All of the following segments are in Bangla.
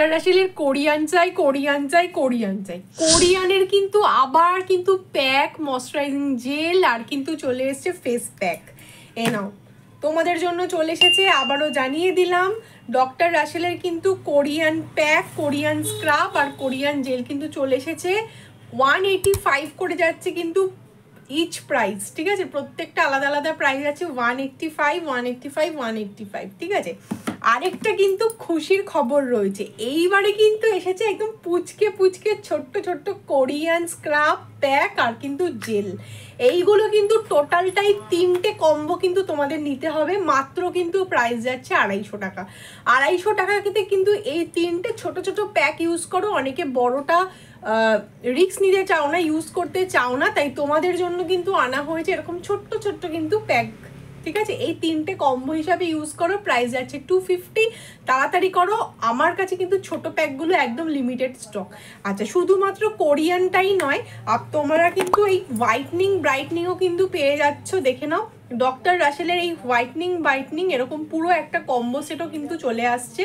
ডক্টর রাসেলের কোরিয়ান চাই, কোরিয়ান চাই, কোরিয়ান চাই। কোরিয়ানের কিন্তু আবার কিন্তু প্যাক, ময়শ্চারাইজিং জেল আর কিন্তু চলে এসছে ফেস প্যাক। এ নাও তোমাদের জন্য চলে এসেছে। আবারও জানিয়ে দিলাম, ডক্টর রাসেলের কিন্তু কোরিয়ান প্যাক, কোরিয়ান স্ক্রাব আর কোরিয়ান জেল কিন্তু চলে এসেছে। 185 করে যাচ্ছে কিন্তু ইচ প্রাইস, ঠিক আছে? প্রত্যেকটা আলাদা আলাদা প্রাইস আছে। 185, 185, 185, ঠিক আছে? আরেকটা কিন্তু খুশির খবর রয়েছে, এইবারে কিন্তু এসেছে একদম পুচকে পুচকে ছোট্ট ছোট্ট কোরিয়ান স্ক্রাব, প্যাক আর কিন্তু জেল। এইগুলো কিন্তু টোটালটাই 3টে কম্বো কিন্তু তোমাদের নিতে হবে। মাত্র কিন্তু প্রাইস যাচ্ছে 250 টাকা। 250 টাকাতে কিন্তু এই 3টে ছোট ছোট প্যাক ইউজ করো। অনেকে বড়টা রিস্ক নিতে চাও না, ইউজ করতে চাও না, তাই তোমাদের জন্য কিন্তু আনা হয়েছে এরকম ছোট্ট ছোট্ট কিন্তু প্যাক, ঠিক আছে? এই 3টে কম্বো হিসাবে ইউজ করো। প্রাইস যাচ্ছে 250। তাড়াতাড়ি করো, আমার কাছে কিন্তু ছোট প্যাকগুলো একদম লিমিটেড স্টক। আচ্ছা, শুধুমাত্র কোরিয়ানটাই নয়, তোমরা কিন্তু এই হোয়াইটনিং ব্রাইটনিংও কিন্তু পেয়ে যাচ্ছ। দেখে নাও, ডক্টর রাসেলের এই হোয়াইটনিং ব্রাইটনিং এরকম পুরো একটা কম্বো সেটও কিন্তু চলে আসছে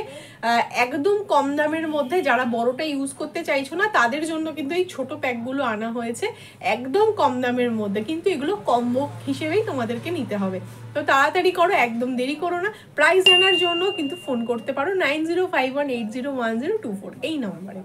একদম কম দামের মধ্যে। যারা বড়টা ইউজ করতে চাইছো না তাদের জন্য কিন্তু এই ছোট প্যাকগুলো আনা হয়েছে একদম কম দামের মধ্যে, কিন্তু এগুলো কম্বো হিসেবেই তোমাদেরকে নিতে হবে। তো তাড়াতাড়ি করো, একদম দেরি করো না। প্রাইস জানার জন্য কিন্তু ফোন করতে পারো 9051801024 এই নম্বরে।